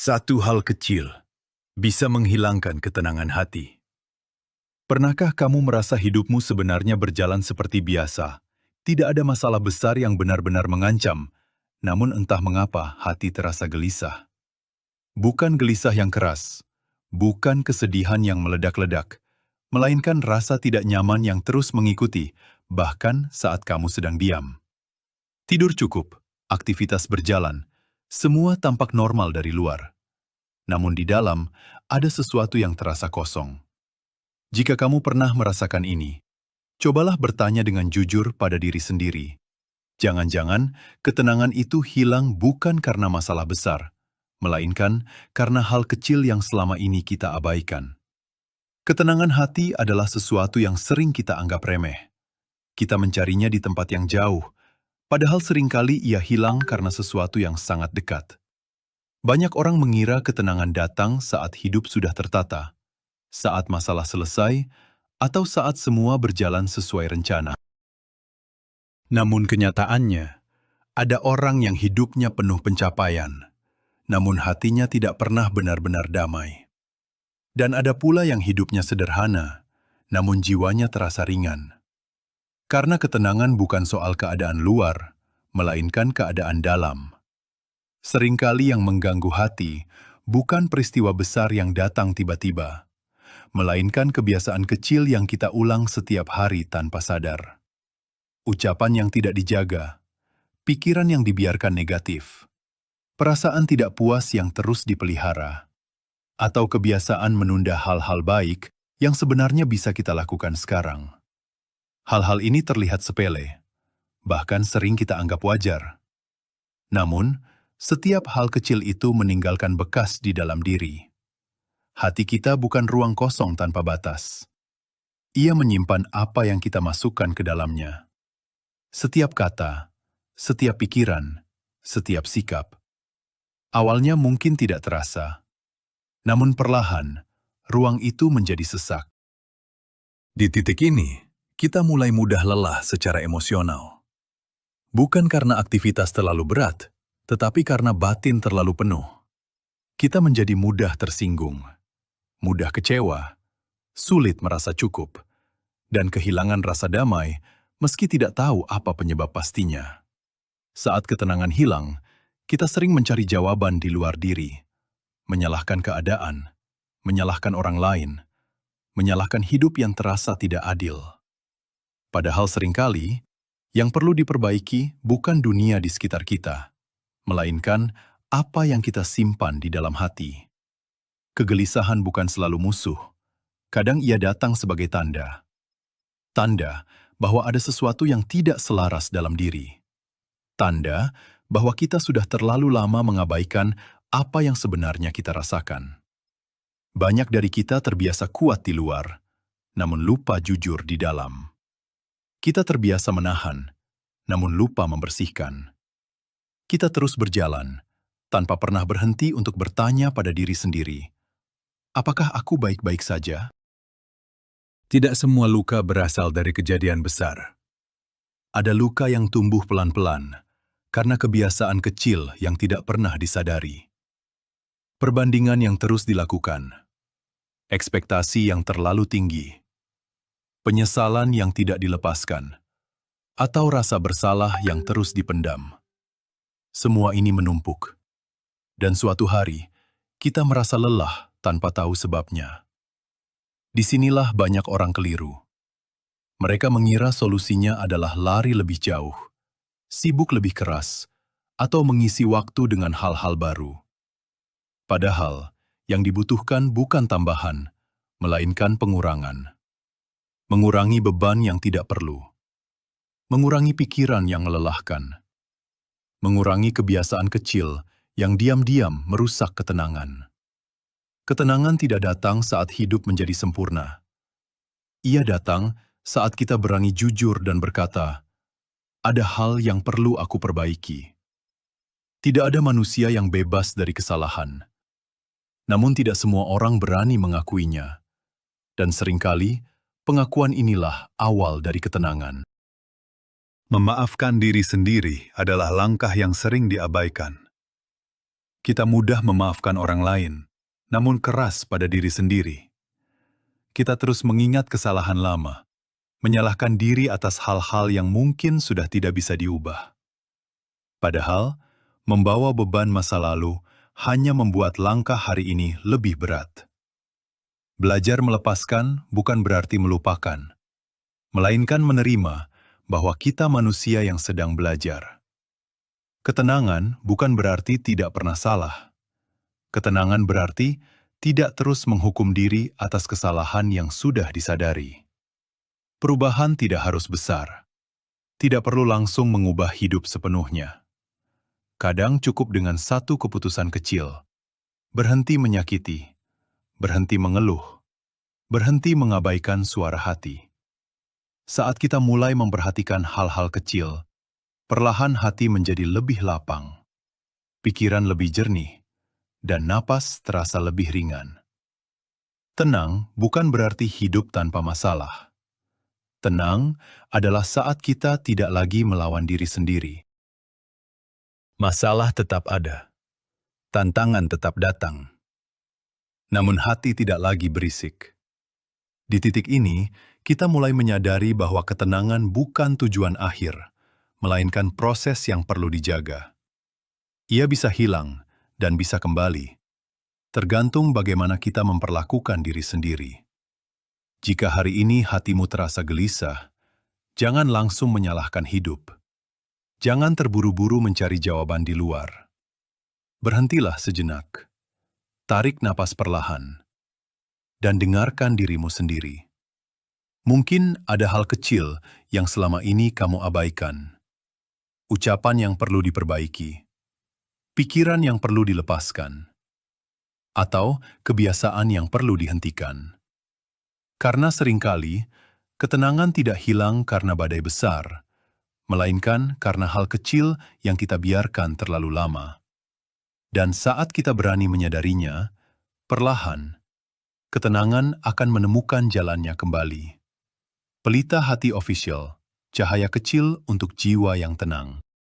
Satu hal kecil bisa menghilangkan ketenangan hati. Pernahkah kamu merasa hidupmu sebenarnya berjalan seperti biasa? Tidak ada masalah besar yang benar-benar mengancam, namun entah mengapa hati terasa gelisah. Bukan gelisah yang keras, bukan kesedihan yang meledak-ledak, melainkan rasa tidak nyaman yang terus mengikuti, bahkan saat kamu sedang diam. Tidur cukup, aktivitas berjalan, semua tampak normal dari luar. Namun di dalam, ada sesuatu yang terasa kosong. Jika kamu pernah merasakan ini, cobalah bertanya dengan jujur pada diri sendiri. Jangan-jangan ketenangan itu hilang bukan karena masalah besar, melainkan karena hal kecil yang selama ini kita abaikan. Ketenangan hati adalah sesuatu yang sering kita anggap remeh. Kita mencarinya di tempat yang jauh, padahal seringkali ia hilang karena sesuatu yang sangat dekat. Banyak orang mengira ketenangan datang saat hidup sudah tertata, saat masalah selesai, atau saat semua berjalan sesuai rencana. Namun kenyataannya, ada orang yang hidupnya penuh pencapaian, namun hatinya tidak pernah benar-benar damai. Dan ada pula yang hidupnya sederhana, namun jiwanya terasa ringan. Karena ketenangan bukan soal keadaan luar, melainkan keadaan dalam. Seringkali yang mengganggu hati bukan peristiwa besar yang datang tiba-tiba, melainkan kebiasaan kecil yang kita ulang setiap hari tanpa sadar. Ucapan yang tidak dijaga, pikiran yang dibiarkan negatif, perasaan tidak puas yang terus dipelihara, atau kebiasaan menunda hal-hal baik yang sebenarnya bisa kita lakukan sekarang. Hal-hal ini terlihat sepele, bahkan sering kita anggap wajar. Namun, setiap hal kecil itu meninggalkan bekas di dalam diri. Hati kita bukan ruang kosong tanpa batas. Ia menyimpan apa yang kita masukkan ke dalamnya. Setiap kata, setiap pikiran, setiap sikap. Awalnya mungkin tidak terasa. Namun perlahan, ruang itu menjadi sesak. Di titik ini, kita mulai mudah lelah secara emosional. Bukan karena aktivitas terlalu berat, tetapi karena batin terlalu penuh. Kita menjadi mudah tersinggung, mudah kecewa, sulit merasa cukup, dan kehilangan rasa damai meski tidak tahu apa penyebab pastinya. Saat ketenangan hilang, kita sering mencari jawaban di luar diri, menyalahkan keadaan, menyalahkan orang lain, menyalahkan hidup yang terasa tidak adil. Padahal seringkali, yang perlu diperbaiki bukan dunia di sekitar kita, melainkan apa yang kita simpan di dalam hati. Kegelisahan bukan selalu musuh. Kadang ia datang sebagai tanda. Tanda bahwa ada sesuatu yang tidak selaras dalam diri. Tanda bahwa kita sudah terlalu lama mengabaikan apa yang sebenarnya kita rasakan. Banyak dari kita terbiasa kuat di luar, namun lupa jujur di dalam. Kita terbiasa menahan, namun lupa membersihkan. Kita terus berjalan, tanpa pernah berhenti untuk bertanya pada diri sendiri, apakah aku baik-baik saja? Tidak semua luka berasal dari kejadian besar. Ada luka yang tumbuh pelan-pelan, karena kebiasaan kecil yang tidak pernah disadari. Perbandingan yang terus dilakukan, ekspektasi yang terlalu tinggi, penyesalan yang tidak dilepaskan, atau rasa bersalah yang terus dipendam. Semua ini menumpuk, dan suatu hari kita merasa lelah tanpa tahu sebabnya. Disinilah banyak orang keliru. Mereka mengira solusinya adalah lari lebih jauh, sibuk lebih keras, atau mengisi waktu dengan hal-hal baru. Padahal, yang dibutuhkan bukan tambahan, melainkan pengurangan. Mengurangi beban yang tidak perlu. Mengurangi pikiran yang melelahkan. Mengurangi kebiasaan kecil yang diam-diam merusak ketenangan. Ketenangan tidak datang saat hidup menjadi sempurna. Ia datang saat kita berani jujur dan berkata, ada hal yang perlu aku perbaiki. Tidak ada manusia yang bebas dari kesalahan. Namun tidak semua orang berani mengakuinya. Dan seringkali, pengakuan inilah awal dari ketenangan. Memaafkan diri sendiri adalah langkah yang sering diabaikan. Kita mudah memaafkan orang lain, namun keras pada diri sendiri. Kita terus mengingat kesalahan lama, menyalahkan diri atas hal-hal yang mungkin sudah tidak bisa diubah. Padahal, membawa beban masa lalu hanya membuat langkah hari ini lebih berat. Belajar melepaskan bukan berarti melupakan, melainkan menerima bahwa kita manusia yang sedang belajar. Ketenangan bukan berarti tidak pernah salah. Ketenangan berarti tidak terus menghukum diri atas kesalahan yang sudah disadari. Perubahan tidak harus besar. Tidak perlu langsung mengubah hidup sepenuhnya. Kadang cukup dengan satu keputusan kecil. Berhenti menyakiti, berhenti mengeluh, berhenti mengabaikan suara hati. Saat kita mulai memperhatikan hal-hal kecil, perlahan hati menjadi lebih lapang, pikiran lebih jernih, dan napas terasa lebih ringan. Tenang bukan berarti hidup tanpa masalah. Tenang adalah saat kita tidak lagi melawan diri sendiri. Masalah tetap ada, tantangan tetap datang. Namun hati tidak lagi berisik. Di titik ini, kita mulai menyadari bahwa ketenangan bukan tujuan akhir, melainkan proses yang perlu dijaga. Ia bisa hilang dan bisa kembali, tergantung bagaimana kita memperlakukan diri sendiri. Jika hari ini hatimu terasa gelisah, jangan langsung menyalahkan hidup. Jangan terburu-buru mencari jawaban di luar. Berhentilah sejenak, tarik napas perlahan, dan dengarkan dirimu sendiri. Mungkin ada hal kecil yang selama ini kamu abaikan, ucapan yang perlu diperbaiki, pikiran yang perlu dilepaskan, atau kebiasaan yang perlu dihentikan. Karena seringkali, ketenangan tidak hilang karena badai besar, melainkan karena hal kecil yang kita biarkan terlalu lama. Dan saat kita berani menyadarinya, perlahan, ketenangan akan menemukan jalannya kembali. Pelita Hati Official, cahaya kecil untuk jiwa yang tenang.